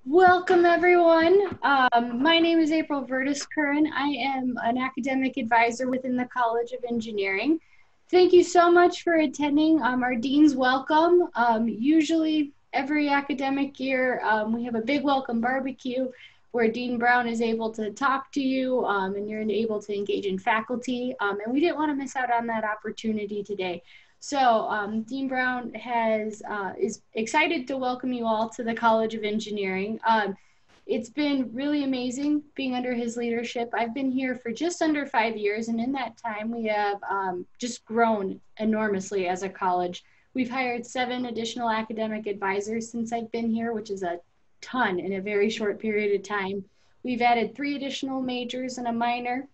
Welcome, everyone. My name is April Vertis Curran. I am an academic advisor within the College of Engineering. Thank you so much for attending our Dean's Welcome. Usually, every academic year, we have a big welcome barbecue where Dean Brown is able to talk to you and you're able to engage in faculty. And we didn't want to miss out on that opportunity today. So Dean Brown is excited to welcome you all to the College of Engineering. It's been really amazing being under his leadership. I've been here for just under 5 years, and in that time we have just grown enormously as a college. We've hired 7 additional academic advisors since I've been here, which is a ton in a very short period of time. We've added 3 additional majors and a minor.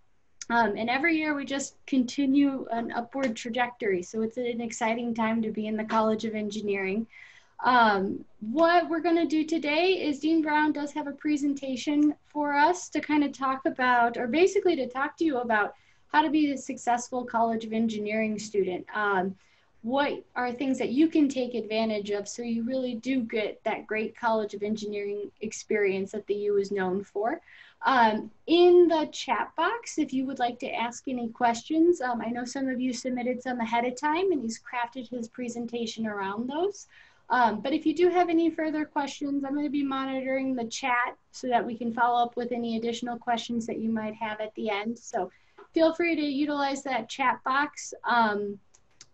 And every year we just continue an upward trajectory. So it's an exciting time to be in the College of Engineering. What we're going to do today is Dean Brown does have a presentation for us to kind of talk about, or basically to talk to you about how to be a successful College of Engineering student. What are things that you can take advantage of so you really do get that great College of Engineering experience that the U is known for. In the chat box, if you would like to ask any questions, I know some of you submitted some ahead of time and he's crafted his presentation around those. But if you do have any further questions, I'm going to be monitoring the chat so that we can follow up with any additional questions that you might have at the end. So feel free to utilize that chat box.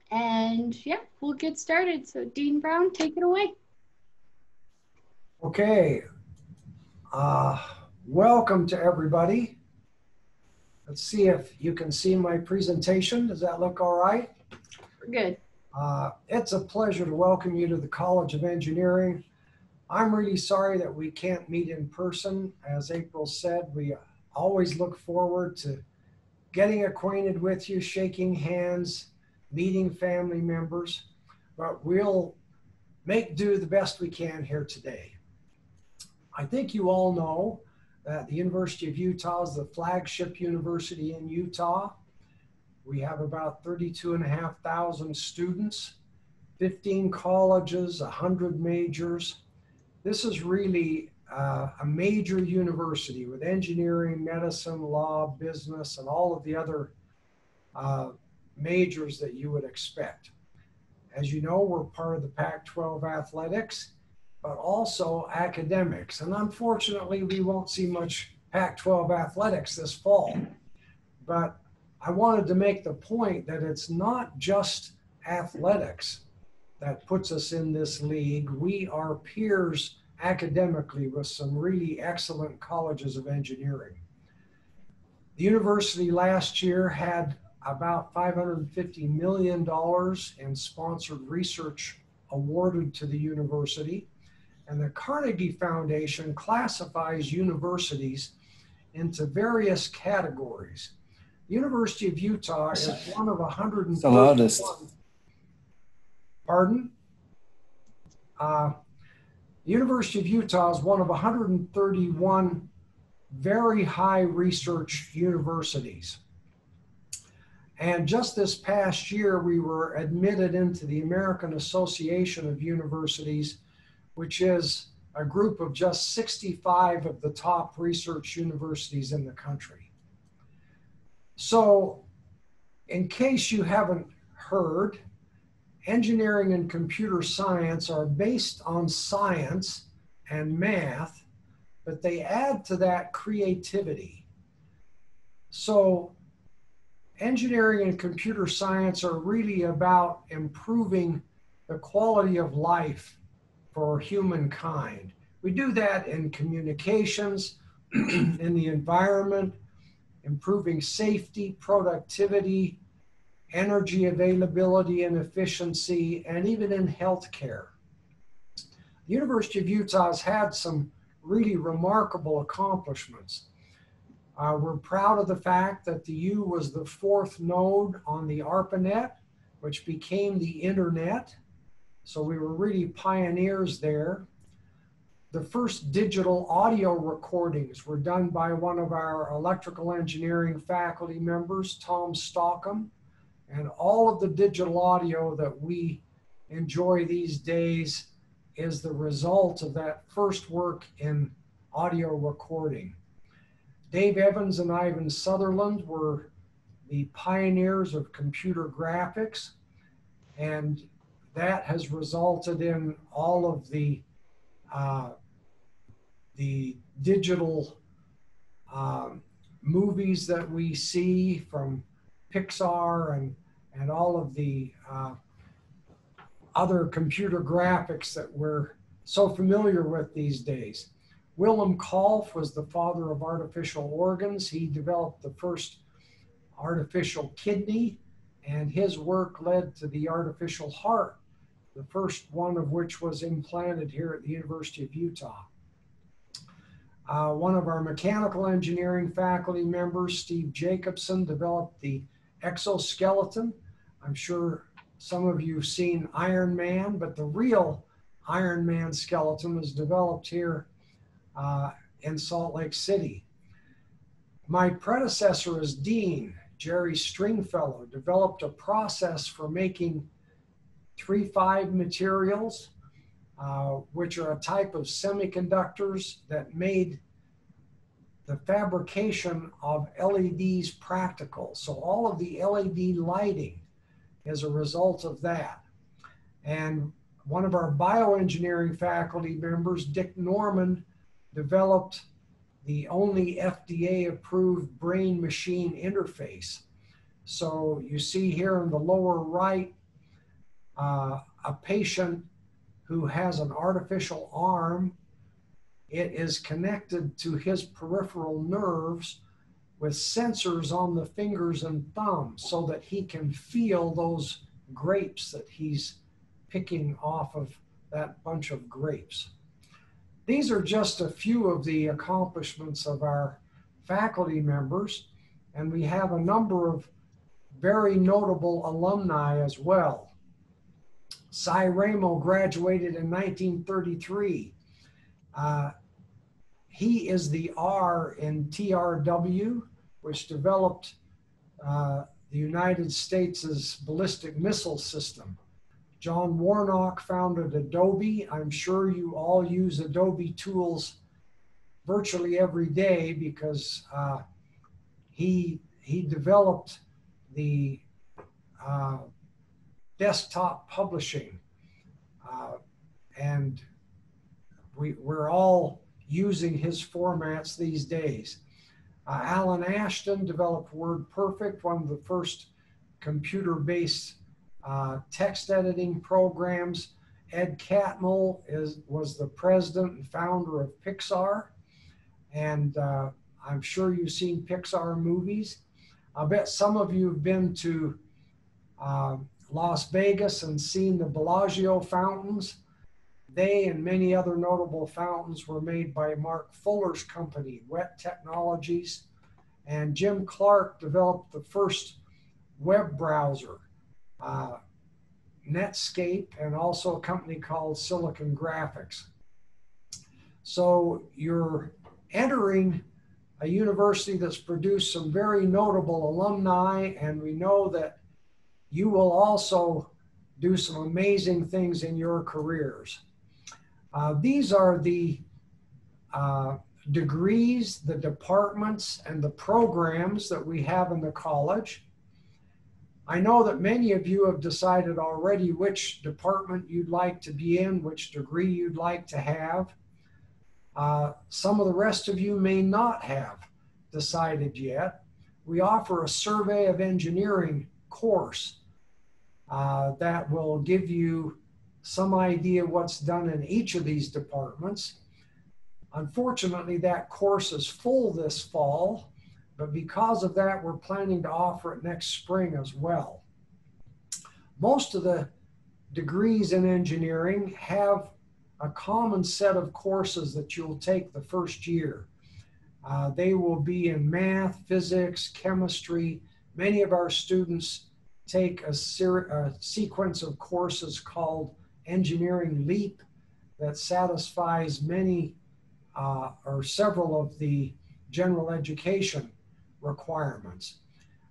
And yeah, we'll get started. So Dean Brown, take it away. Okay. Welcome to everybody. Let's see if you can see my presentation. Does that look all right? We're good. It's a pleasure to welcome you to the College of Engineering. I'm really sorry that we can't meet in person. As April said, we always look forward to getting acquainted with you, shaking hands, meeting family members, but we'll make do the best we can here today. I think you all know that the University of Utah is the flagship university in Utah. We have about 32,500 students, 15 colleges, 100 majors. This is really a major university with engineering, medicine, law, business, and all of the other majors that you would expect. As you know, we're part of the Pac-12 athletics, but also academics. And unfortunately, we won't see much Pac-12 athletics this fall. But I wanted to make the point that it's not just athletics that puts us in this league. We are peers academically with some really excellent colleges of engineering. The university last year had about $550 million in sponsored research awarded to the university. And the Carnegie Foundation classifies universities into various categories. The University of Utah is one of 131. Pardon? The University of Utah is one of 131 very high research universities. And just this past year, we were admitted into the American Association of Universities, which is a group of just 65 of the top research universities in the country. So, in case you haven't heard, engineering and computer science are based on science and math, but they add to that creativity. So, engineering and computer science are really about improving the quality of life for humankind. We do that in communications, in the environment, improving safety, productivity, energy availability and efficiency, and even in healthcare. The University of Utah has had some really remarkable accomplishments. We're proud of the fact that the U was the 4th node on the ARPANET, which became the internet. So we were really pioneers there. The first digital audio recordings were done by one of our electrical engineering faculty members, Tom Stockham. And all of the digital audio that we enjoy these days is the result of that first work in audio recording. Dave Evans and Ivan Sutherland were the pioneers of computer graphics, and that has resulted in all of the digital movies that we see from Pixar and all of the other computer graphics that we're so familiar with these days. Willem Kolff was the father of artificial organs. He developed the first artificial kidney, and his work led to the artificial heart, the first one of which was implanted here at the University of Utah. One of our mechanical engineering faculty members, Steve Jacobson, developed the exoskeleton. I'm sure some of you have seen Iron Man, but the real Iron Man skeleton was developed here in Salt Lake City. My predecessor as dean, Jerry Stringfellow, developed a process for making 3,5 materials, which are a type of semiconductors that made the fabrication of LEDs practical. So all of the LED lighting is a result of that. And one of our bioengineering faculty members, Dick Norman, developed the only FDA-approved brain-machine interface. So you see here in the lower right, a patient who has an artificial arm. It is connected to his peripheral nerves with sensors on the fingers and thumbs so that he can feel those grapes that he's picking off of that bunch of grapes. These are just a few of the accomplishments of our faculty members, and we have a number of very notable alumni as well. Cy Ramo graduated in 1933. He is the R in TRW, which developed the United States' ballistic missile system. John Warnock founded Adobe. I'm sure you all use Adobe tools virtually every day because he developed the desktop publishing, and we're all using his formats these days. Alan Ashton developed WordPerfect, one of the first computer-based text editing programs. Ed Catmull was the president and founder of Pixar, and I'm sure you've seen Pixar movies. I bet some of you have been to Las Vegas and seen the Bellagio fountains. They and many other notable fountains were made by Mark Fuller's company, Wet Technologies, and Jim Clark developed the first web browser, Netscape, and also a company called Silicon Graphics. So you're entering a university that's produced some very notable alumni, and we know that you will also do some amazing things in your careers. These are the degrees, the departments, and the programs that we have in the college. I know that many of you have decided already which department you'd like to be in, which degree you'd like to have. Some of the rest of you may not have decided yet. We offer a survey of engineering course that will give you some idea what's done in each of these departments. Unfortunately, that course is full this fall, but because of that, we're planning to offer it next spring as well. Most of the degrees in engineering have a common set of courses that you'll take the first year. They will be in math, physics, chemistry. Many of our students take a sequence of courses called Engineering Leap that satisfies many or several of the general education requirements.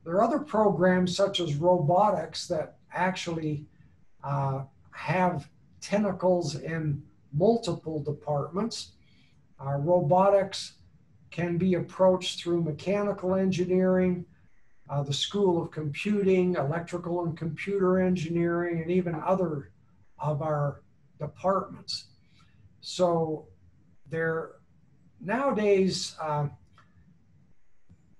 There are other programs such as robotics that actually have tentacles in multiple departments. Robotics can be approached through mechanical engineering, the School of Computing, electrical and computer engineering, and even other of our departments. So nowadays,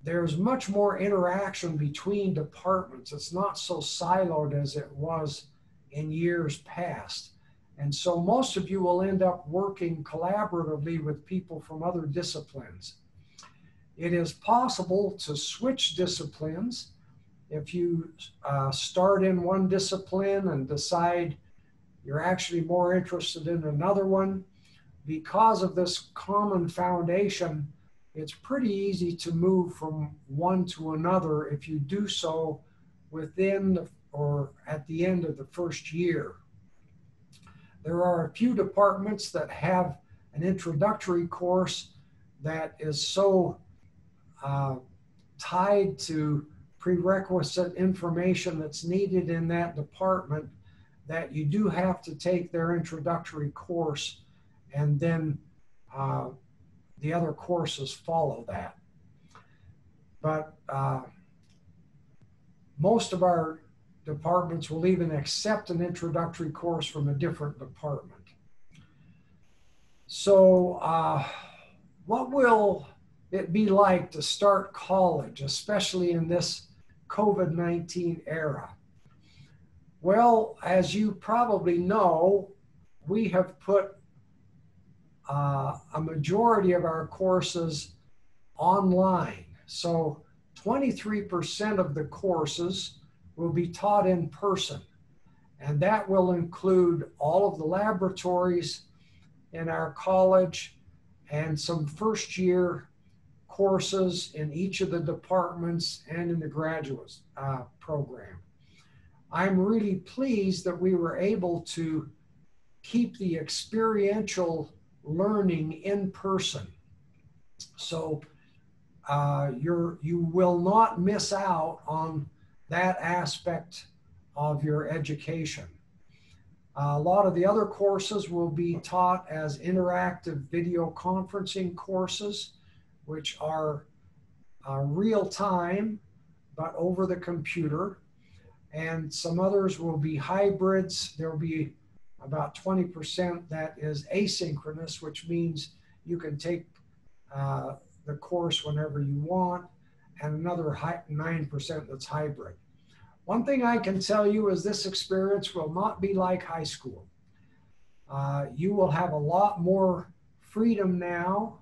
there's much more interaction between departments. It's not so siloed as it was in years past. And so most of you will end up working collaboratively with people from other disciplines. It is possible to switch disciplines. If you start in one discipline and decide you're actually more interested in another one, because of this common foundation, it's pretty easy to move from one to another if you do so within or at the end of the first year. There are a few departments that have an introductory course that is so tied to prerequisite information that's needed in that department that you do have to take their introductory course, and then the other courses follow that. But most of our departments will even accept an introductory course from a different department. So what will it be like to start college, especially in this COVID-19 era? Well, as you probably know, we have put a majority of our courses online. So 23% of the courses will be taught in person, and that will include all of the laboratories in our college and some first year courses in each of the departments and in the graduate program. I'm really pleased that we were able to keep the experiential learning in person. So you will not miss out on that aspect of your education. A lot of the other courses will be taught as interactive video conferencing courses, which are real time, but over the computer. And some others will be hybrids. There'll be about 20% that is asynchronous, which means you can take the course whenever you want, and another 9% that's hybrid. One thing I can tell you is this experience will not be like high school. You will have a lot more freedom now.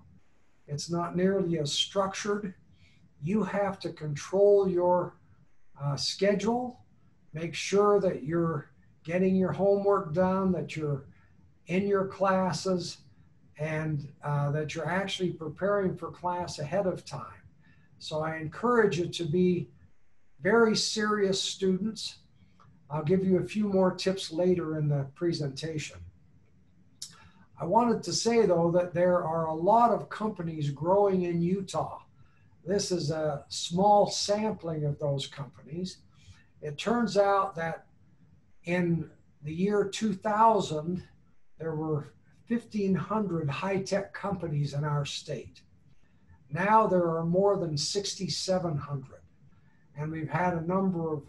It's not nearly as structured. You have to control your schedule, make sure that you're getting your homework done, that you're in your classes, and that you're actually preparing for class ahead of time. So I encourage you to be very serious students. I'll give you a few more tips later in the presentation. I wanted to say, though, that there are a lot of companies growing in Utah. This is a small sampling of those companies. It turns out that in the year 2000, there were 1,500 high-tech companies in our state. Now there are more than 6,700. And we've had a number of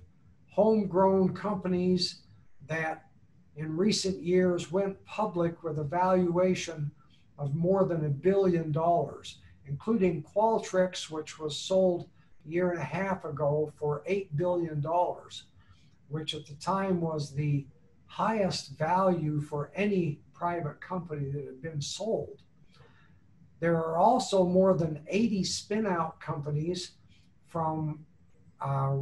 homegrown companies that in recent years went public with a valuation of more than $1 billion, including Qualtrics, which was sold a year and a half ago for $8 billion, which at the time was the highest value for any private company that had been sold. There are also more than 80 spin-out companies from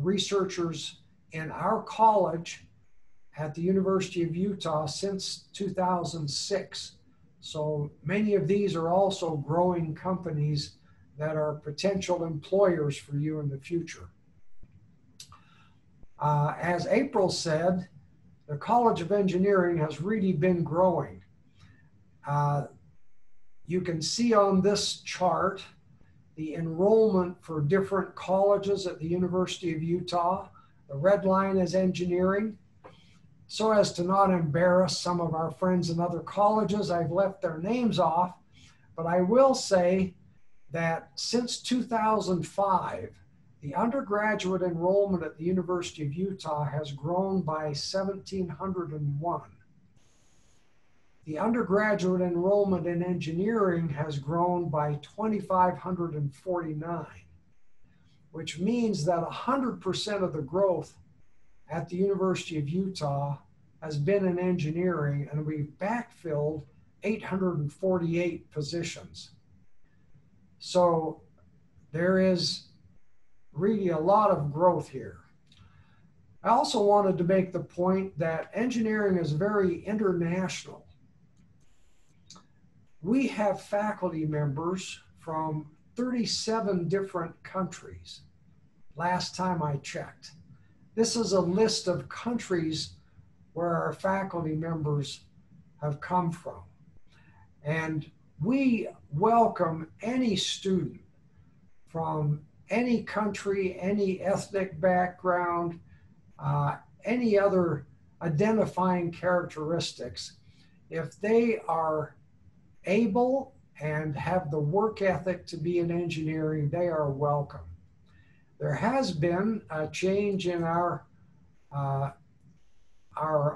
researchers in our college at the University of Utah since 2006. So many of these are also growing companies that are potential employers for you in the future. As April said, the College of Engineering has really been growing. You can see on this chart the enrollment for different colleges at the University of Utah. The red line is engineering. So as to not embarrass some of our friends in other colleges, I've left their names off, but I will say that since 2005, the undergraduate enrollment at the University of Utah has grown by 1,701. The undergraduate enrollment in engineering has grown by 2,549, which means that 100% of the growth at the University of Utah has been in engineering, and we've backfilled 848 positions. So there is really a lot of growth here. I also wanted to make the point that engineering is very international. We have faculty members from 37 different countries, last time I checked. This is a list of countries where our faculty members have come from. And we welcome any student from any country, any ethnic background, any other identifying characteristics. If they are able and have the work ethic to be in engineering, they are welcome. There has been a change in our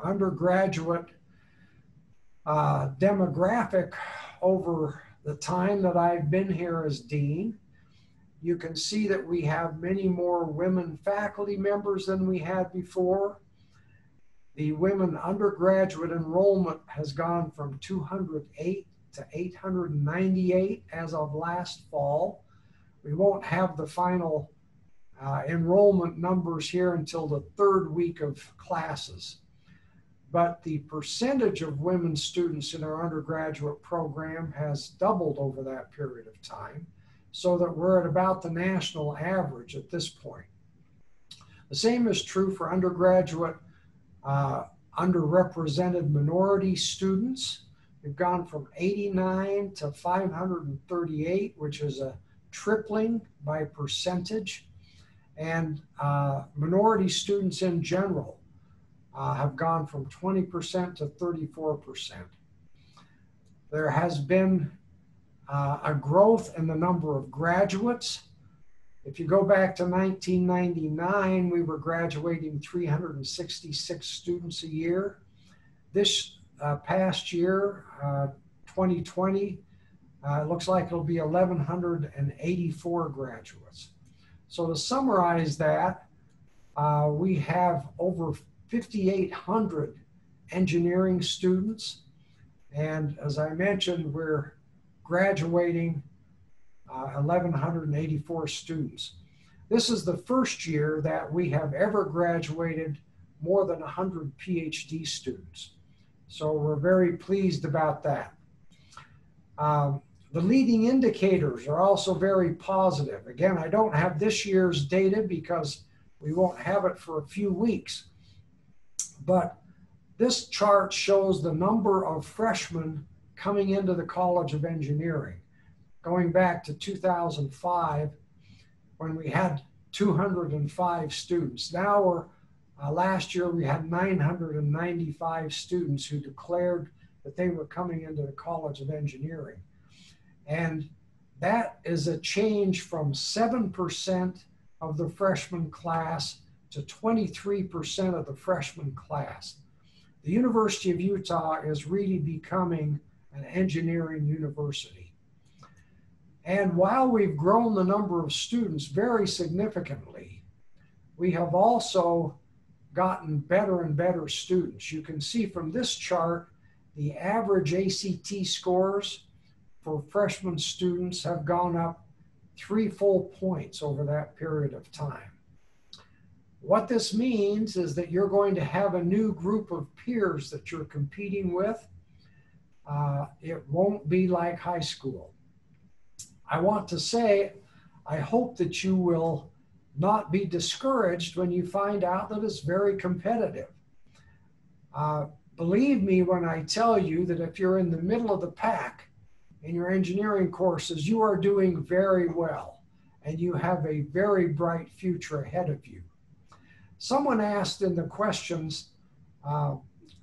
undergraduate demographic over the time that I've been here as dean. You can see that we have many more women faculty members than we had before. The women undergraduate enrollment has gone from 208 to 898 as of last fall. We won't have the final enrollment numbers here until the third week of classes. But the percentage of women students in our undergraduate program has doubled over that period of time, so that we're at about the national average at this point. The same is true for undergraduate underrepresented minority students. We've gone from 89 to 538, which is a tripling by percentage. And minority students in general have gone from 20% to 34%. There has been a growth in the number of graduates. If you go back to 1999, we were graduating 366 students a year. This past year, 2020, it looks like it'll be 1,184 graduates. So to summarize that, we have over 5,800 engineering students. And as I mentioned, we're graduating 1,184 students. This is the first year that we have ever graduated more than 100 PhD students. So we're very pleased about that. The leading indicators are also very positive. Again, I don't have this year's data because we won't have it for a few weeks. But this chart shows the number of freshmen coming into the College of Engineering, going back to 2005 when we had 205 students. Now last year we had 995 students who declared that they were coming into the College of Engineering. And that is a change from 7% of the freshman class to 23% of the freshman class. The University of Utah is really becoming an engineering university. And while we've grown the number of students very significantly, we have also gotten better and better students. You can see from this chart, the average ACT scores for freshman students have gone up 3 full points over that period of time. What this means is that you're going to have a new group of peers that you're competing with. It won't be like high school. I want to say, I hope that you will not be discouraged when you find out that it's very competitive. Believe me when I tell you that if you're in the middle of the pack in your engineering courses, you are doing very well and you have a very bright future ahead of you. Someone asked in the questions,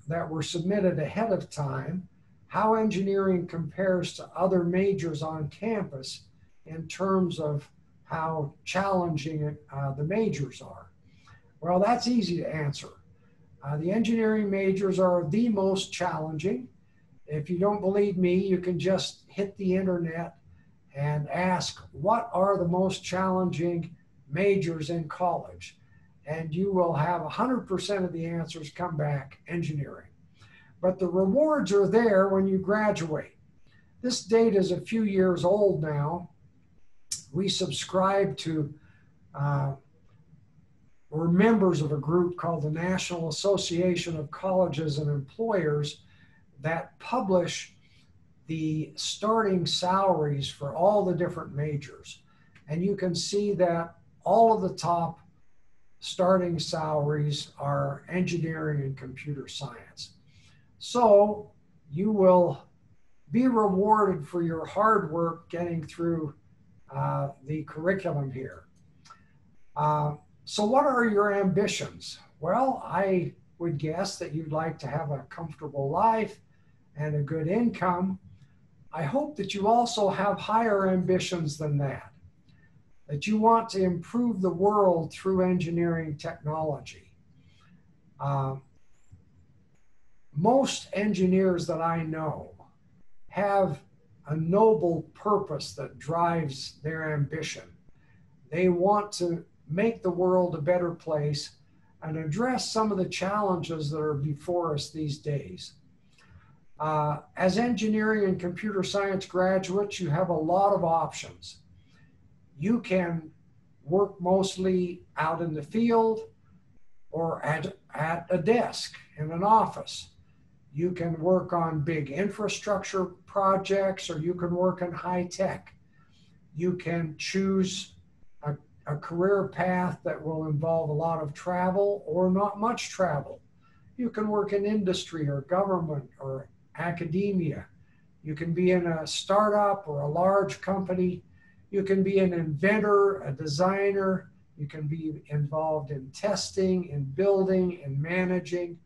that were submitted ahead of time how engineering compares to other majors on campus in terms of how challenging the majors are. Well, that's easy to answer. The engineering majors are the most challenging. If you don't believe me, you can just hit the internet and ask, what are the most challenging majors in college? And you will have 100% of the answers come back engineering. But the rewards are there when you graduate. This data is a few years old now. We subscribe to, we're members of a group called the National Association of Colleges and Employers that publish the starting salaries for all the different majors. And you can see that all of the top starting salaries are engineering and computer science. So you will be rewarded for your hard work getting through the curriculum here. So what are your ambitions? Well, I would guess that you'd like to have a comfortable life and a good income. I hope that you also have higher ambitions than that you want to improve the world through engineering technology. Most engineers that I know have a noble purpose that drives their ambition. They want to make the world a better place and address some of the challenges that are before us these days. As engineering and computer science graduates, you have a lot of options. You can work mostly out in the field or at a desk in an office. You can work on big infrastructure projects, or you can work in high tech. You can choose a career path that will involve a lot of travel or not much travel. You can work in industry or government or academia. You can be in a startup or a large company. You can be an inventor, a designer. You can be involved in testing, in building, in managing.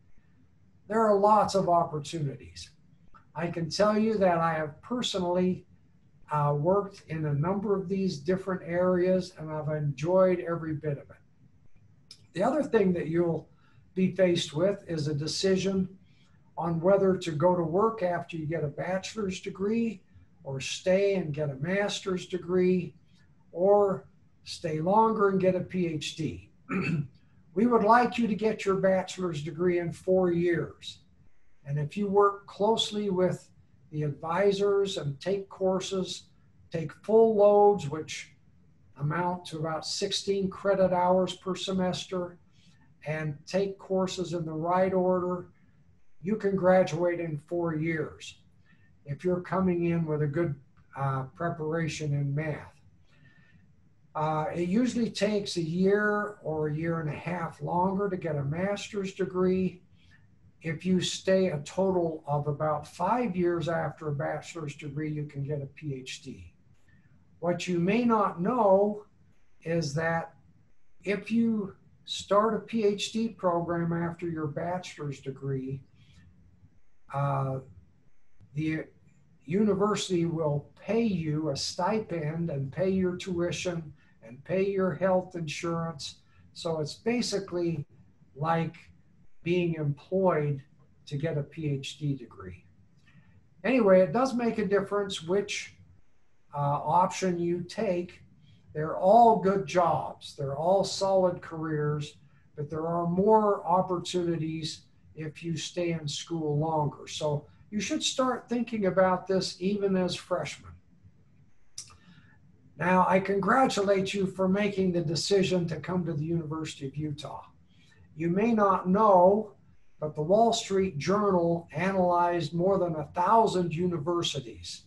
There are lots of opportunities. I can tell you that I have personally worked in a number of these different areas, and I've enjoyed every bit of it. The other thing that you'll be faced with is a decision on whether to go to work after you get a bachelor's degree, or stay and get a master's degree, or stay longer and get a PhD. We would like you to get your bachelor's degree in 4 years. And if you work closely with the advisors and take courses, take full loads, which amount to about 16 credit hours per semester, and take courses in the right order, you can graduate in 4 years if you're coming in with a good preparation in math. It usually takes a year or a year and a half longer to get a master's degree. If you stay a total of about 5 years after a bachelor's degree, you can get a PhD. What you may not know is that if you start a PhD program after your bachelor's degree, the university will pay you a stipend and pay your tuition and pay your health insurance. So it's basically like being employed to get a PhD degree. Anyway, it does make a difference which option you take. They're all good jobs. They're all solid careers, but there are more opportunities if you stay in school longer. So you should start thinking about this even as freshmen. Now, I congratulate you for making the decision to come to the University of Utah. You may not know, but the Wall Street Journal analyzed more than 1,000 universities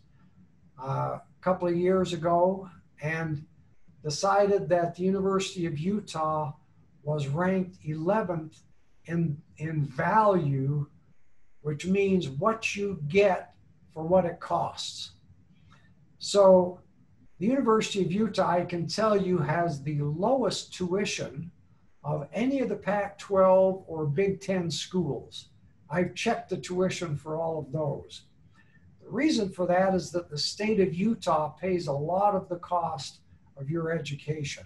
a couple of years ago and decided that the University of Utah was ranked 11th in value, which means what you get for what it costs. So the University of Utah, I can tell you, has the lowest tuition of any of the Pac-12 or Big Ten schools. I've checked the tuition for all of those. The reason for that is that the state of Utah pays a lot of the cost of your education,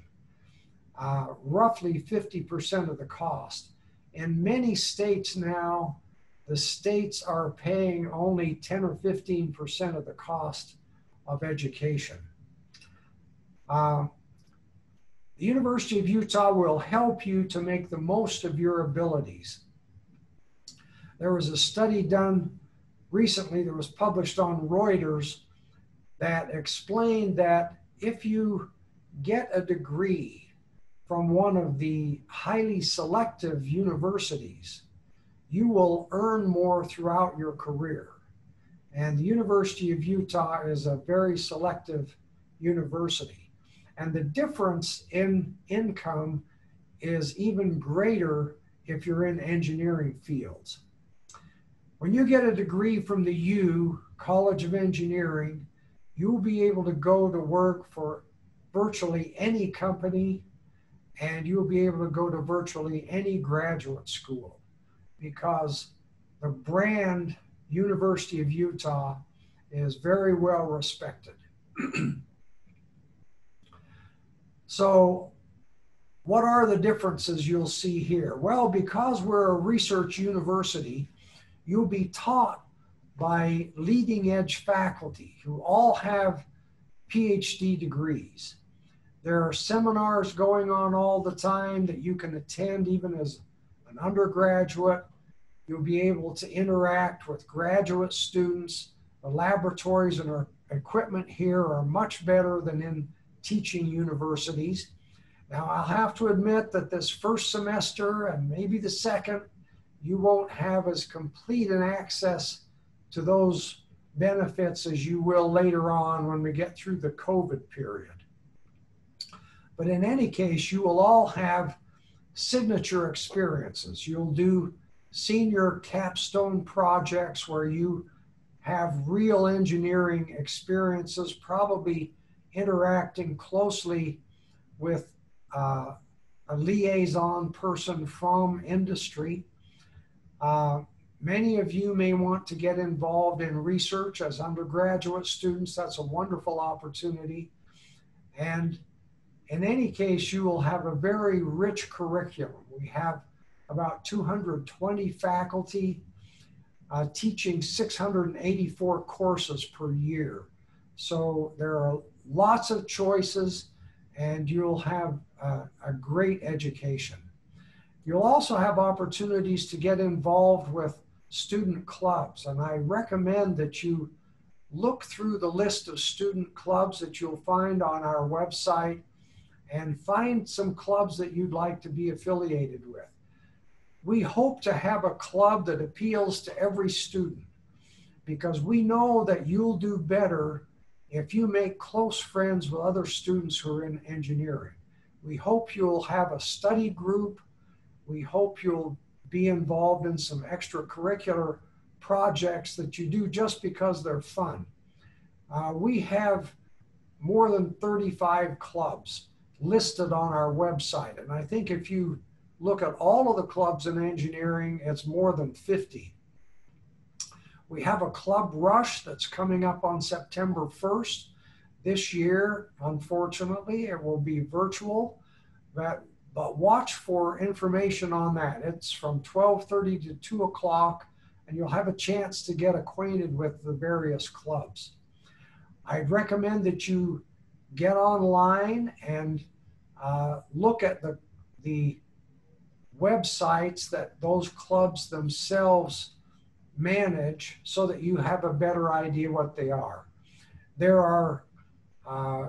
roughly 50% of the cost. In many states now, the states are paying only 10 or 15% of the cost of education. The University of Utah will help you to make the most of your abilities. There was a study done recently that was published on Reuters that explained that if you get a degree from one of the highly selective universities, you will earn more throughout your career. And the University of Utah is a very selective university. And the difference in income is even greater if you're in engineering fields. When you get a degree from the U, College of Engineering, you'll be able to go to work for virtually any company, and you'll be able to go to virtually any graduate school, because the brand University of Utah is very well respected. So what are the differences you'll see here? Well, because we're a research university, you'll be taught by leading edge faculty who all have PhD degrees. There are seminars going on all the time that you can attend even as an undergraduate. You'll be able to interact with graduate students. The laboratories and our equipment here are much better than in teaching universities. Now, I'll have to admit that this first semester and maybe the second, you won't have as complete an access to those benefits as you will later on when we get through the COVID period. But in any case, you will all have signature experiences. You'll do senior capstone projects where you have real engineering experiences, probably interacting closely with a liaison person from industry. Many of you may want to get involved in research as undergraduate students. That's a wonderful opportunity. And in any case, you will have a very rich curriculum. We have about 220 faculty teaching 684 courses per year. So there are lots of choices, and you'll have a great education. You'll also have opportunities to get involved with student clubs, and I recommend that you look through the list of student clubs that you'll find on our website and find some clubs that you'd like to be affiliated with. We hope to have a club that appeals to every student, because we know that you'll do better if you make close friends with other students who are in engineering. We hope you'll have a study group. We hope you'll be involved in some extracurricular projects that you do just because they're fun. We have more than 35 clubs listed on our website. And I think if you look at all of the clubs in engineering, it's more than 50. We have a club rush that's coming up on September 1st. This year, unfortunately, it will be virtual, but watch for information on that. It's from 12:30 to 2 o'clock, and you'll have a chance to get acquainted with the various clubs. I'd recommend that you get online and look at the websites that those clubs themselves manage so that you have a better idea what they are. There are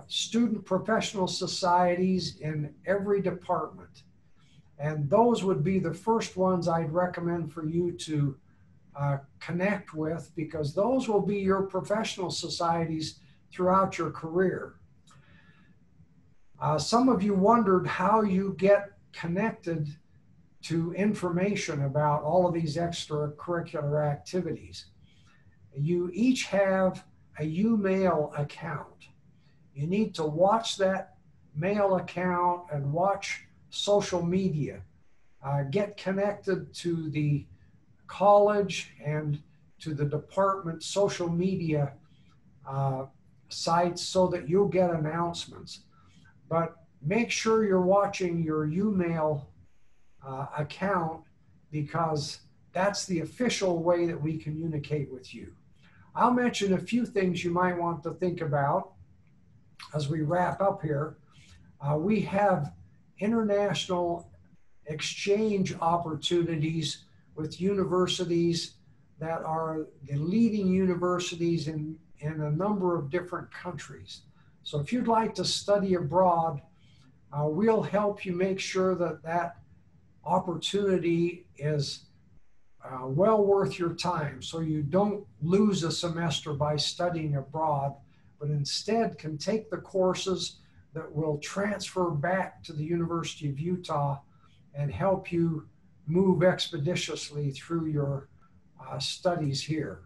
student professional societies in every department, and those would be the first ones I'd recommend for you to connect with, because those will be your professional societies throughout your career. Some of you wondered how you get connected to information about all of these extracurricular activities. You each have a U-Mail account. You need to watch that mail account and watch social media. Get connected to the college and to the department social media sites so that you'll get announcements. But make sure you're watching your email account, because that's the official way that we communicate with you. I'll mention a few things you might want to think about as we wrap up here. We have international exchange opportunities with universities that are the leading universities in a number of different countries. So if you'd like to study abroad, we'll help you make sure that that opportunity is well worth your time, so you don't lose a semester by studying abroad, but instead can take the courses that will transfer back to the University of Utah and help you move expeditiously through your studies here.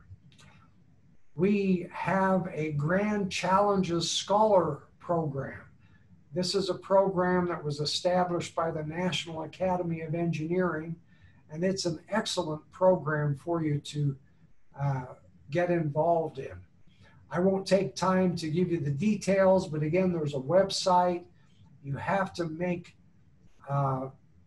We have a Grand Challenges Scholar Program. This is a program that was established by the National Academy of Engineering, and it's an excellent program for you to get involved in. I won't take time to give you the details, but again, there's a website. You have to make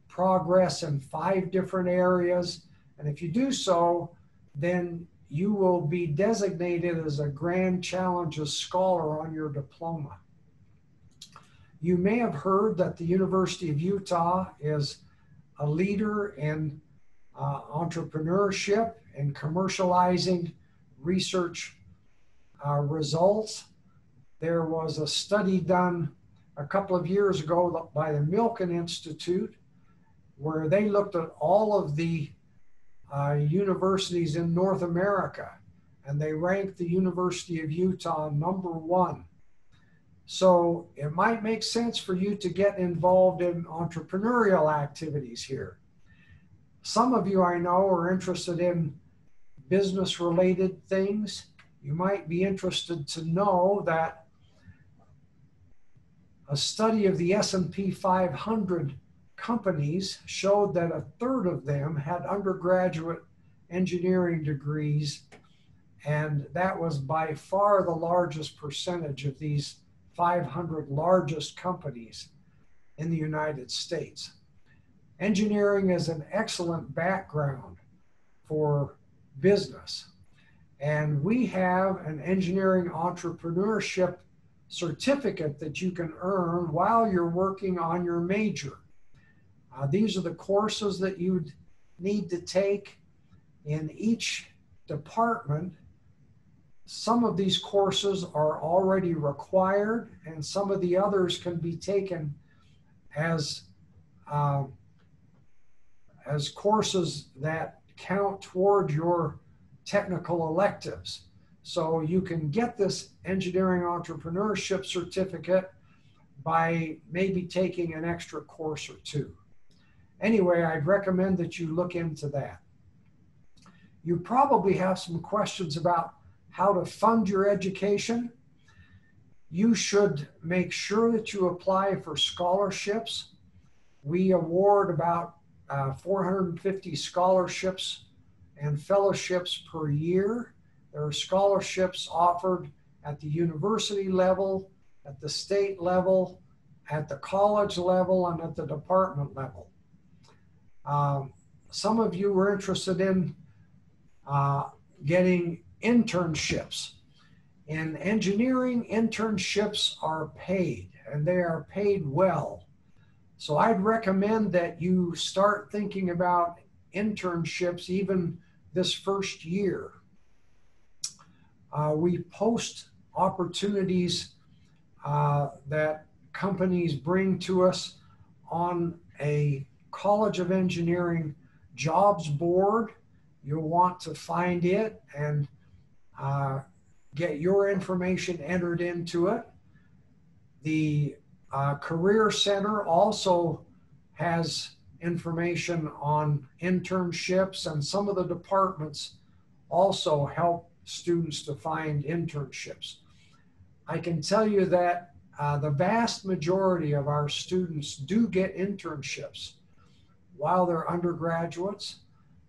progress in 5 different areas, and if you do so, then you will be designated as a Grand Challenges Scholar on your diploma. You may have heard that the University of Utah is a leader in entrepreneurship and commercializing research results. There was a study done a couple of years ago by the Milken Institute, where they looked at all of the universities in North America, and they ranked the University of Utah #1. So it might make sense for you to get involved in entrepreneurial activities here. Some of you I know are interested in business-related things. You might be interested to know that a study of the S&P 500 companies showed that 1/3 of them had undergraduate engineering degrees, and that was by far the largest percentage of these 500 largest companies in the United States. Engineering is an excellent background for business, and we have an engineering entrepreneurship certificate that you can earn while you're working on your major. These are the courses that you'd need to take in each department. Some of these courses are already required, and some of the others can be taken as courses that count toward your technical electives. So you can get this engineering entrepreneurship certificate by maybe taking an extra course or 2. Anyway, I'd recommend that you look into that. You probably have some questions about how to fund your education. You should make sure that you apply for scholarships. We award about 450 scholarships and fellowships per year. There are scholarships offered at the university level, at the state level, at the college level, and at the department level. Some of you were interested in getting internships. In engineering, internships are paid, and they are paid well. So I'd recommend that you start thinking about internships even this first year. We post opportunities that companies bring to us on a College of Engineering jobs board. You'll want to find it and get your information entered into it. The Career Center also has information on internships, and some of the departments also help students to find internships. I can tell you that the vast majority of our students do get internships while they're undergraduates,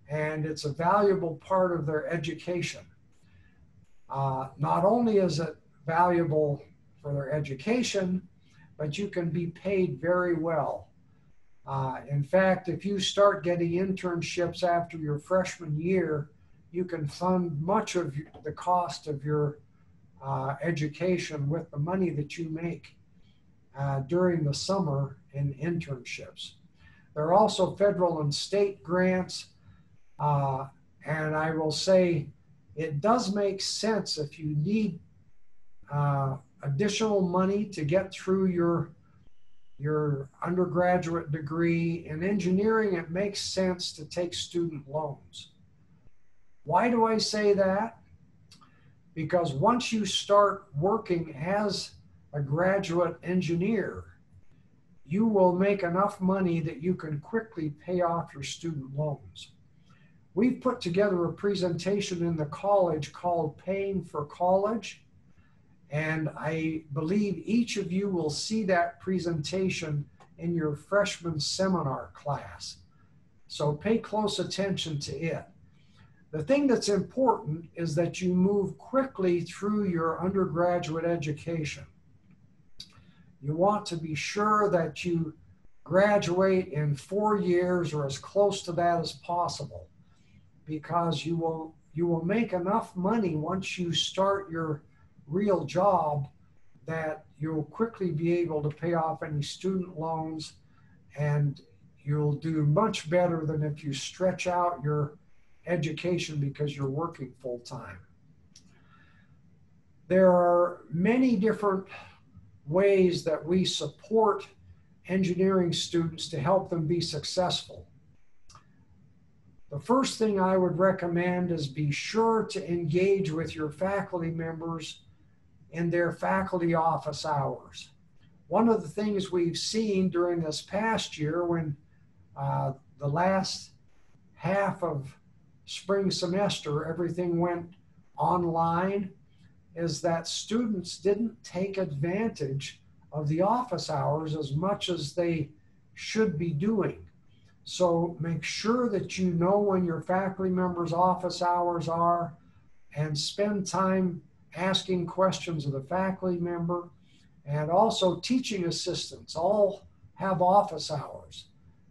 and it's a valuable part of their education. Not only is it valuable for their education, but you can be paid very well. In fact, if you start getting internships after your freshman year, you can fund much of the cost of your education with the money that you make during the summer in internships. There are also federal and state grants, and I will say it does make sense if you need additional money to get through your undergraduate degree. In engineering, it makes sense to take student loans. Why do I say that? Because once you start working as a graduate engineer, you will make enough money that you can quickly pay off your student loans. We've put together a presentation in the college called Paying for College, and I believe each of you will see that presentation in your freshman seminar class. So pay close attention to it. The thing that's important is that you move quickly through your undergraduate education. You want to be sure that you graduate in 4 years or as close to that as possible, because you will make enough money once you start your real job that you'll quickly be able to pay off any student loans, and you'll do much better than if you stretch out your education because you're working full time. There are many different ways that we support engineering students to help them be successful. The first thing I would recommend is be sure to engage with your faculty members in their faculty office hours. One of the things we've seen during this past year, when the last half of spring semester, everything went online, is that students didn't take advantage of the office hours as much as they should be doing. So make sure that you know when your faculty members' office hours are, and spend time asking questions of the faculty member. And also teaching assistants all have office hours.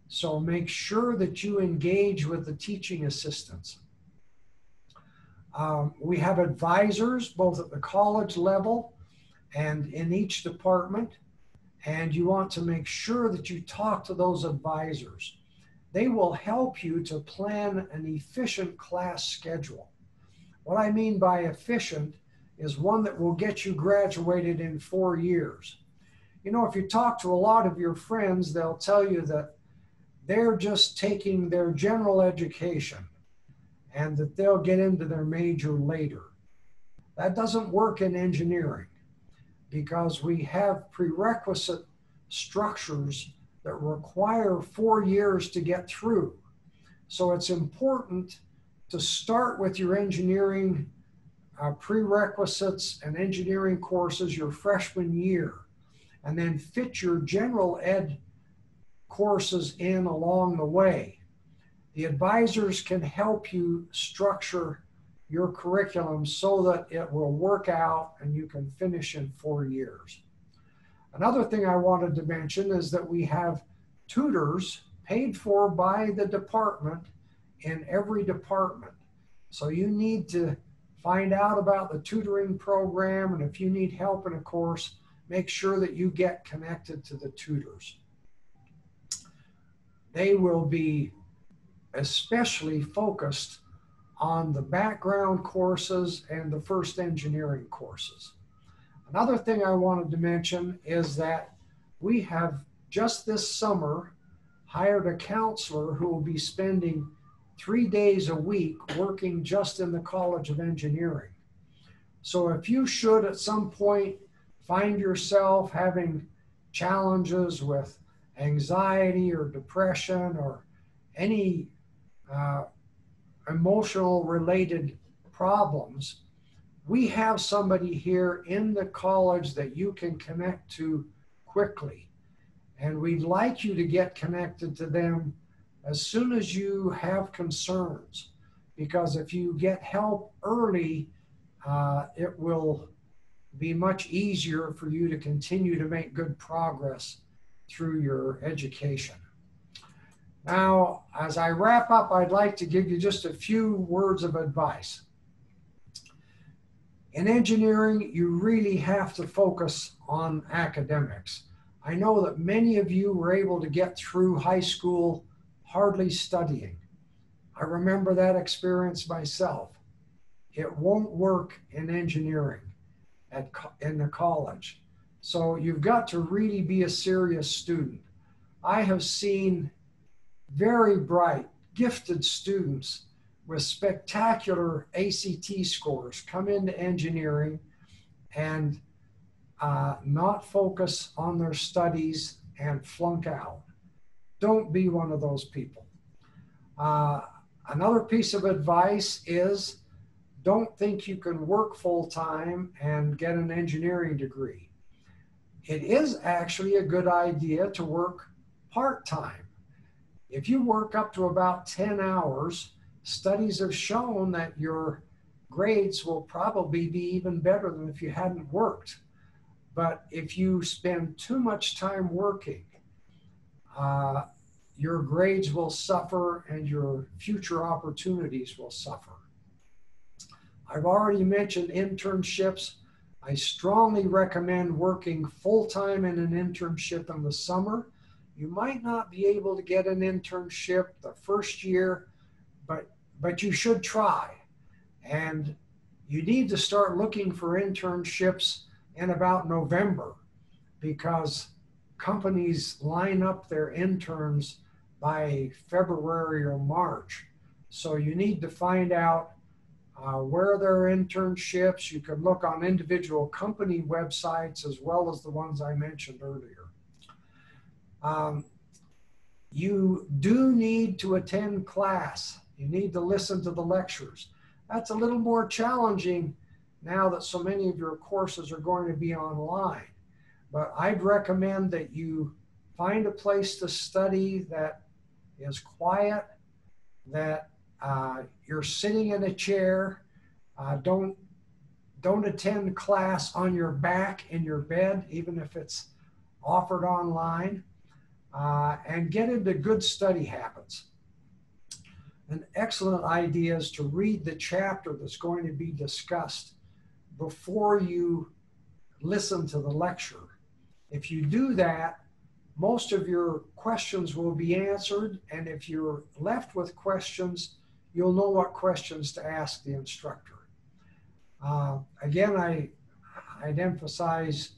So make sure that you engage with the teaching assistants. We have advisors both at the college level and in each department, and you want to make sure that you talk to those advisors. They will help you to plan an efficient class schedule. What I mean by efficient is one that will get you graduated in 4 years. You know, if you talk to a lot of your friends, they'll tell you that they're just taking their general education and that they'll get into their major later. That doesn't work in engineering, because we have prerequisite structures that require 4 years to get through. So it's important to start with your engineering prerequisites and engineering courses your freshman year, and then fit your general ed courses in along the way. The advisors can help you structure your curriculum so that it will work out and you can finish in 4 years. Another thing I wanted to mention is that we have tutors paid for by the department in every department. So you need to find out about the tutoring program, and if you need help in a course, make sure that you get connected to the tutors. They will be especially focused on the background courses and the first engineering courses. Another thing I wanted to mention is that we have just this summer hired a counselor who will be spending 3 days a week working just in the College of Engineering. So if you should at some point find yourself having challenges with anxiety or depression or any emotional related problems, we have somebody here in the college that you can connect to quickly. And we'd like you to get connected to them as soon as you have concerns, because if you get help early, it will be much easier for you to continue to make good progress through your education. Now, as I wrap up, I'd like to give you just a few words of advice. In engineering, you really have to focus on academics. I know that many of you were able to get through high school hardly studying. I remember that experience myself. It won't work in engineering in the college. So you've got to really be a serious student. I have seen very bright, gifted students with spectacular ACT scores come into engineering and not focus on their studies and flunk out. Don't be one of those people. Another piece of advice is don't think you can work full-time and get an engineering degree. It is actually a good idea to work part-time. If you work up to about 10 hours, studies have shown that your grades will probably be even better than if you hadn't worked. But if you spend too much time working, your grades will suffer and your future opportunities will suffer. I've already mentioned internships. I strongly recommend working full-time in an internship in the summer. You might not be able to get an internship the first year, but you should try. And you need to start looking for internships in about November, because companies line up their interns by February or March. So you need to find out where there are internships. You can look on individual company websites as well as the ones I mentioned earlier. You do need to attend class. You need to listen to the lectures. That's a little more challenging now that so many of your courses are going to be online. But I'd recommend that you find a place to study that is quiet, that you're sitting in a chair. Don't attend class on your back in your bed, even if it's offered online, and get into good study habits. An excellent idea is to read the chapter that's going to be discussed before you listen to the lecture. If you do that, most of your questions will be answered, and if you're left with questions, you'll know what questions to ask the instructor. Again, I'd emphasize,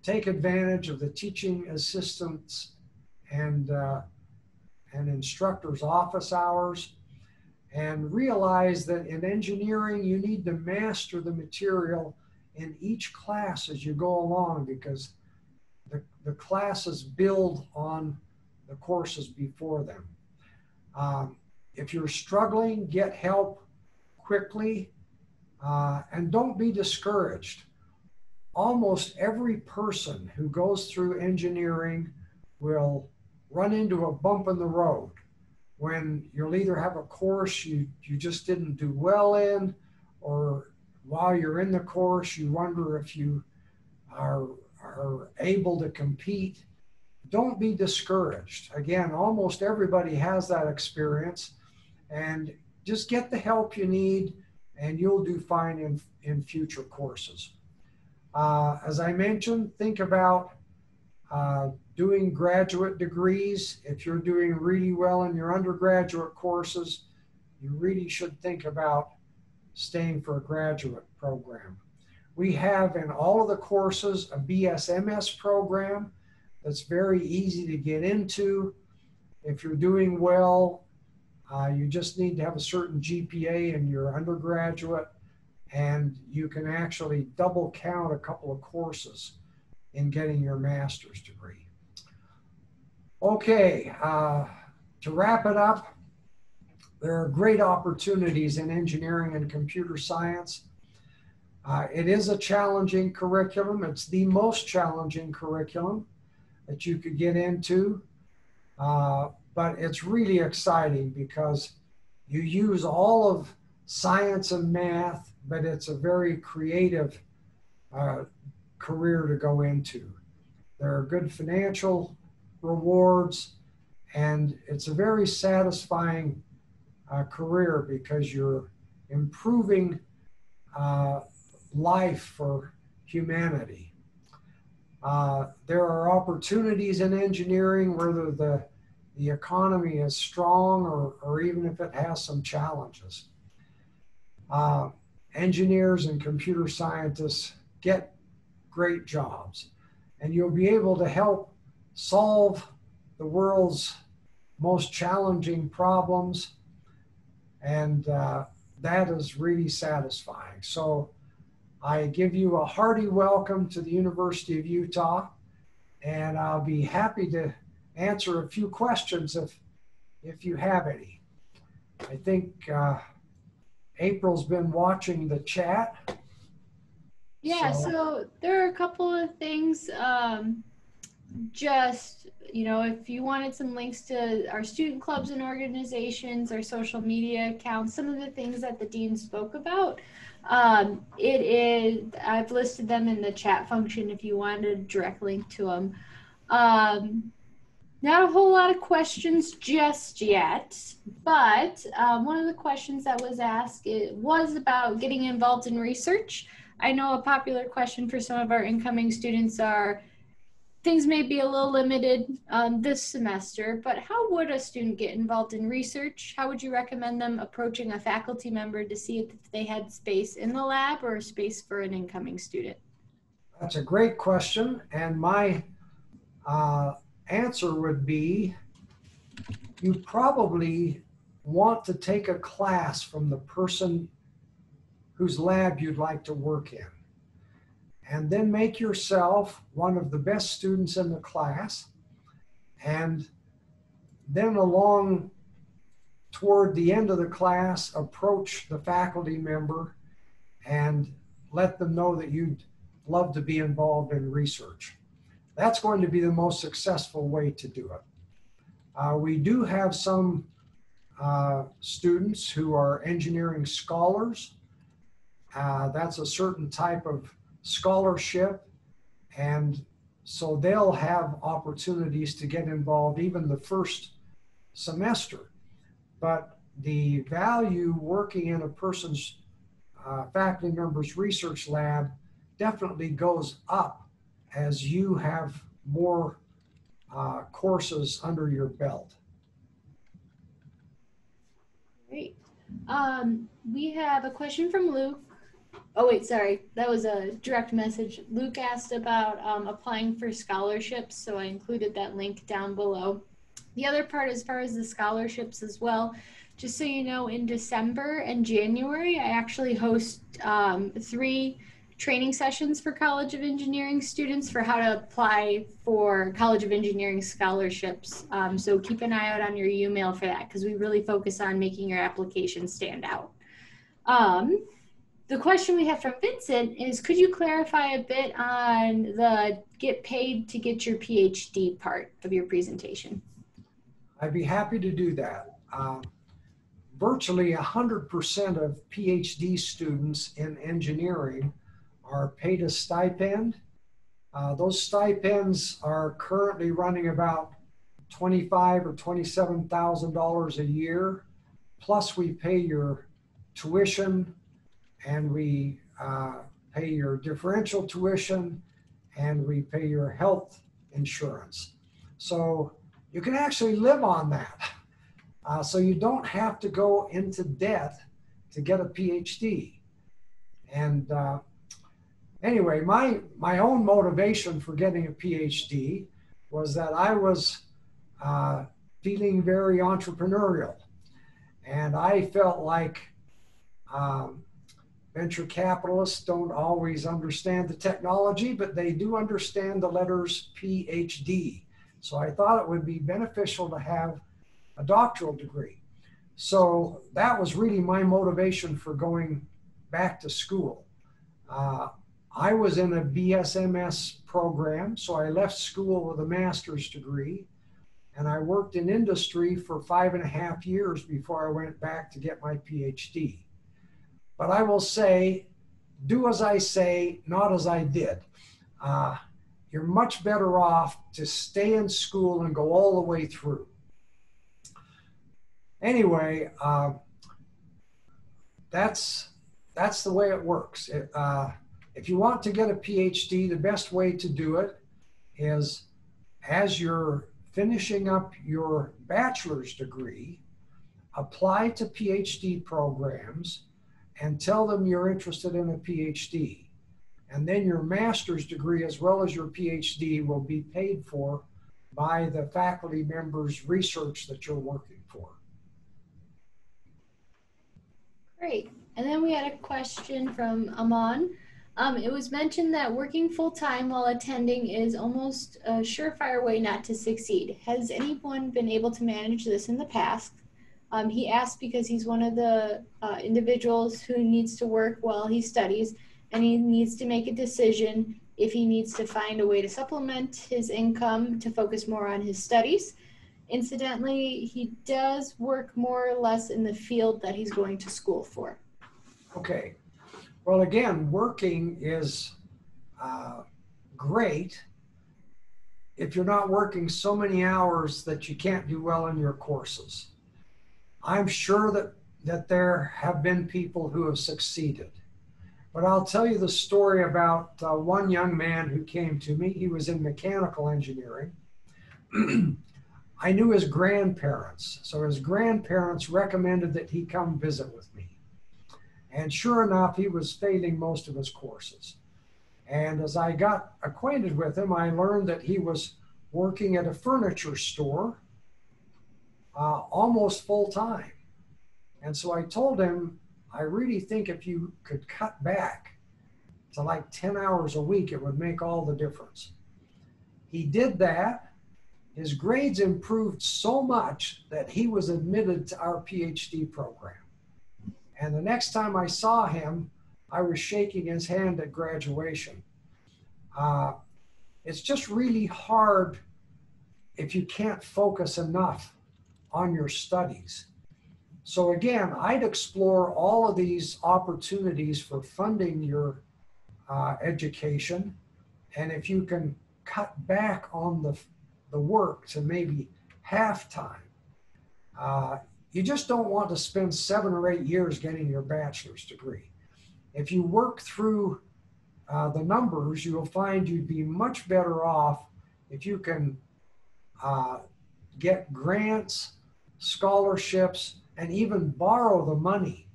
take advantage of the teaching assistants and instructors' office hours, and realize that in engineering, you need to master the material in each class as you go along, because the classes build on the courses before them. If you're struggling, get help quickly, and don't be discouraged. Almost every person who goes through engineering will run into a bump in the road when you'll either have a course you just didn't do well in, or while you're in the course, you wonder if you are able to compete. Don't be discouraged. Again, almost everybody has that experience, and just get the help you need and you'll do fine in future courses. As I mentioned, think about doing graduate degrees. If you're doing really well in your undergraduate courses, you really should think about staying for a graduate program. We have in all of the courses a BSMS program that's very easy to get into. If you're doing well, you just need to have a certain GPA in your undergraduate, and you can actually double count a couple of courses in getting your master's degree. Okay, to wrap it up, there are great opportunities in engineering and computer science. It is a challenging curriculum. It's the most challenging curriculum that you could get into. but it's really exciting because you use all of science and math, but it's a very creative career to go into. There are good financial rewards, and it's a very satisfying career because you're improving life for humanity. There are opportunities in engineering, whether the economy is strong or even if it has some challenges. Engineers and computer scientists get great jobs, and you'll be able to help solve the world's most challenging problems, and that is really satisfying. So I give you a hearty welcome to the University of Utah, and I'll be happy to answer a few questions if you have any. I think April's been watching the chat. Yeah, so there are a couple of things. Just, if you wanted some links to our student clubs and organizations, our social media accounts, some of the things that the dean spoke about, I've listed them in the chat function if you wanted a direct link to them. Not a whole lot of questions just yet, but one of the questions that was asked was about getting involved in research. I know a popular question for some of our incoming students are, things may be a little limited this semester, but how would a student get involved in research? How would you recommend them approaching a faculty member to see if they had space in the lab or space for an incoming student? That's a great question, and my answer would be you probably want to take a class from the person whose lab you'd like to work in, and then make yourself one of the best students in the class, and then along toward the end of the class approach the faculty member and let them know that you'd love to be involved in research. That's going to be the most successful way to do it. We do have some students who are engineering scholars. That's a certain type of scholarship, and so they'll have opportunities to get involved even the first semester. But the value working in a person's faculty member's research lab definitely goes up as you have more courses under your belt. Great. We have a question from Luke. Oh, wait, sorry. That was a direct message. Luke asked about applying for scholarships, so I included that link down below. The other part, as far as the scholarships as well, just so you know, in December and January, I actually host 3 training sessions for College of Engineering students for how to apply for College of Engineering scholarships. So keep an eye out on your email for that, because we really focus on making your application stand out. The question we have from Vincent is, could you clarify a bit on the get paid to get your PhD part of your presentation? I'd be happy to do that. Virtually 100% of PhD students in engineering are paid a stipend. Those stipends are currently running about $25,000 or $27,000 a year. Plus we pay your tuition, and we pay your differential tuition, and we pay your health insurance. So you can actually live on that. So you don't have to go into debt to get a PhD. And anyway, my own motivation for getting a PhD was that I was feeling very entrepreneurial. And I felt like venture capitalists don't always understand the technology, but they do understand the letters PhD. So I thought it would be beneficial to have a doctoral degree. So that was really my motivation for going back to school. I was in a BSMS program, so I left school with a master's degree, and I worked in industry for 5.5 years before I went back to get my PhD. But I will say, do as I say, not as I did. You're much better off to stay in school and go all the way through. Anyway, that's the way it works. If you want to get a PhD, the best way to do it is as you're finishing up your bachelor's degree, apply to PhD programs and tell them you're interested in a PhD. And then your master's degree as well as your PhD will be paid for by the faculty members' research that you're working for. Great. And then we had a question from Aman. It was mentioned that working full-time while attending is almost a surefire way not to succeed. Has anyone been able to manage this in the past? He asked because he's one of the individuals who needs to work while he studies, and he needs to make a decision if he needs to find a way to supplement his income to focus more on his studies. Incidentally, he does work more or less in the field that he's going to school for. Okay. Well, again, working is great if you're not working so many hours that you can't do well in your courses. I'm sure that there have been people who have succeeded. But I'll tell you the story about one young man who came to me. He was in mechanical engineering. I knew his grandparents, so his grandparents recommended that he come visit with me. And sure enough, he was failing most of his courses. And as I got acquainted with him, I learned that he was working at a furniture store almost full time. And so I told him, I really think if you could cut back to like 10 hours a week, it would make all the difference. He did that. His grades improved so much that he was admitted to our PhD program. And the next time I saw him, I was shaking his hand at graduation. It's just really hard if you can't focus enough on your studies. So again, I'd explore all of these opportunities for funding your education. And if you can cut back on the work to maybe half time, you just don't want to spend 7 or 8 years getting your bachelor's degree. If you work through the numbers, you'll find you'd be much better off if you can get grants, scholarships, and even borrow the money.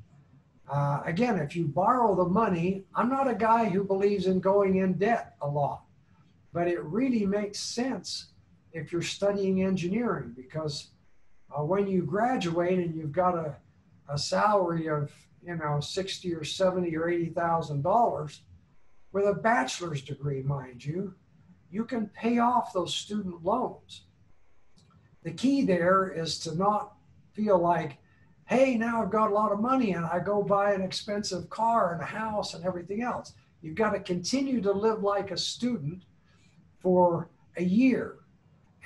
Again, if you borrow the money, I'm not a guy who believes in going in debt a lot, but it really makes sense if you're studying engineering, because when you graduate and you've got a salary of, $60 or $70 or $80,000 with a bachelor's degree, mind you, you can pay off those student loans. The key there is to not feel like, hey, now I've got a lot of money and I go buy an expensive car and a house and everything else. You've got to continue to live like a student for a year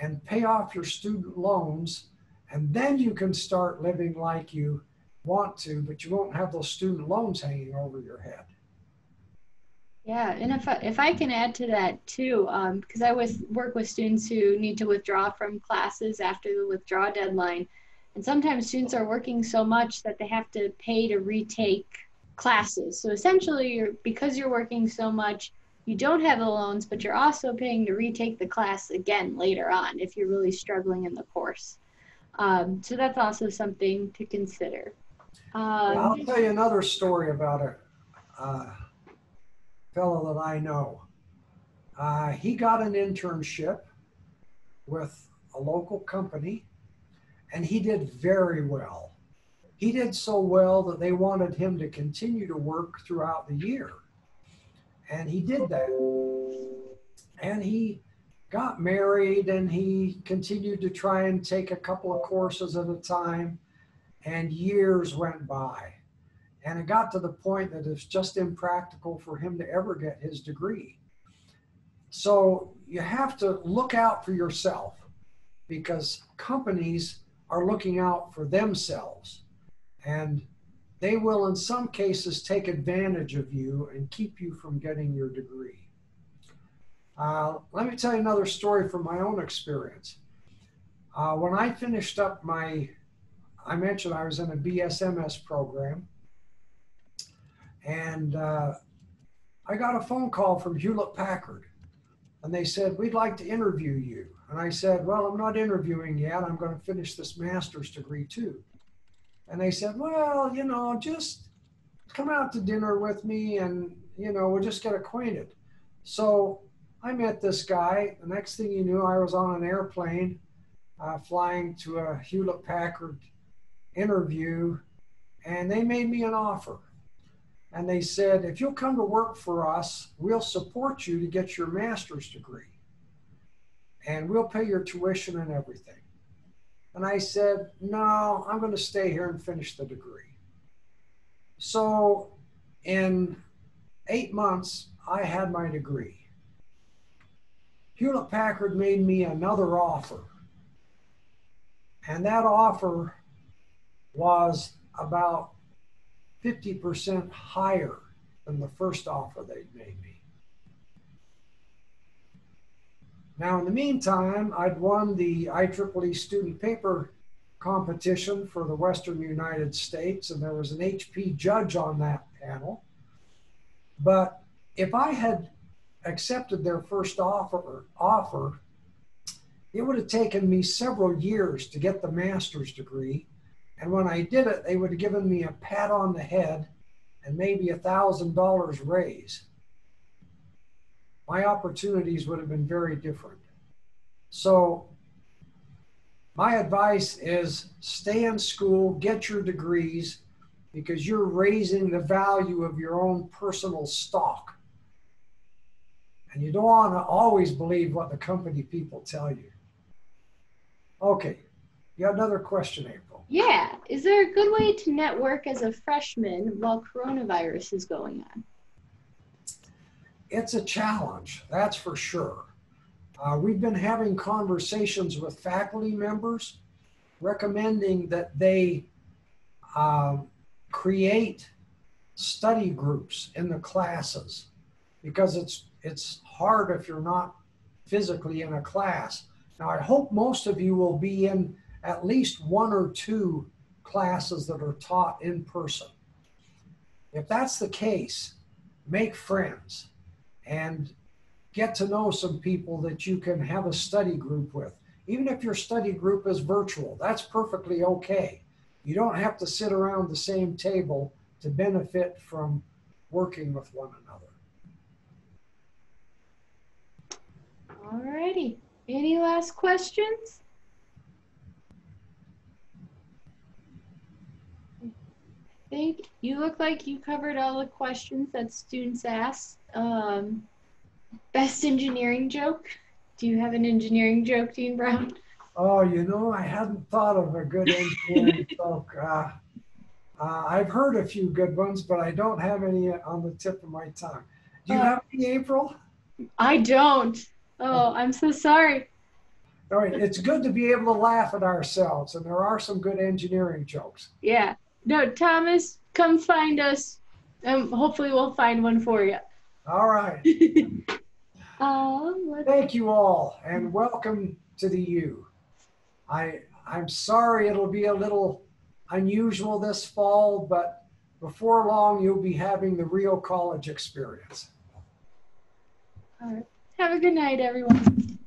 and pay off your student loans, and then you can start living like you want to, but you won't have those student loans hanging over your head. Yeah, and if I can add to that too, because I work with students who need to withdraw from classes after the withdrawal deadline, and sometimes students are working so much that they have to pay to retake classes. So essentially, because you're working so much, you don't have the loans, but you're also paying to retake the class again later on if you're really struggling in the course. So that's also something to consider. I'll tell you another story about a fellow that I know. He got an internship with a local company, and he did very well. He did so well that they wanted him to continue to work throughout the year. And he did that. And he got married, and he continued to try and take a couple of courses at a time, and years went by. And it got to the point that it's just impractical for him to ever get his degree. So you have to look out for yourself. because companies are looking out for themselves, and they will in some cases take advantage of you and keep you from getting your degree. Let me tell you another story from my own experience. When I finished up I mentioned I was in a BSMS program, and I got a phone call from Hewlett Packard, and they said, "We'd like to interview you." And I said, "Well, I'm not interviewing yet. I'm going to finish this master's degree too." And they said, "Well, just come out to dinner with me and, we'll just get acquainted." So I met this guy. The next thing you knew, I was on an airplane flying to a Hewlett Packard interview, and they made me an offer. And they said, "If you'll come to work for us, we'll support you to get your master's degree. And we'll pay your tuition and everything." And I said, "No, I'm going to stay here and finish the degree." So in 8 months, I had my degree. Hewlett Packard made me another offer. And that offer was about 50% higher than the first offer they'd made me. Now, in the meantime, I'd won the IEEE student paper competition for the Western United States, and there was an HP judge on that panel. But if I had accepted their first offer, it would have taken me several years to get the master's degree. And when I did it, they would have given me a pat on the head and maybe $1,000 raise. My opportunities would have been very different. So my advice is stay in school, get your degrees, because you're raising the value of your own personal stock. And you don't want to always believe what the company people tell you. Okay, you have another question, April? Yeah. Is there a good way to network as a freshman while coronavirus is going on? It's a challenge, that's for sure. We've been having conversations with faculty members recommending that they create study groups in the classes, because it's hard if you're not physically in a class. Now, I hope most of you will be in at least 1 or 2 classes that are taught in person. If that's the case, make friends and get to know some people that you can have a study group with. Even if your study group is virtual, that's perfectly okay. You don't have to sit around the same table to benefit from working with one another. Alrighty. Any last questions? I think you look like you covered all the questions that students asked. Best engineering joke? Do you have an engineering joke, Dean Brown? Oh, I hadn't thought of a good engineering joke. I've heard a few good ones, but I don't have any on the tip of my tongue. Do you have any, April? I don't. Oh, I'm so sorry. All right, it's good to be able to laugh at ourselves, and there are some good engineering jokes. Yeah. No, Thomas, come find us. Hopefully we'll find one for you. All right. Thank you all, and welcome to the U. I'm sorry it'll be a little unusual this fall, but before long you'll be having the real college experience. All right. Have a good night, everyone.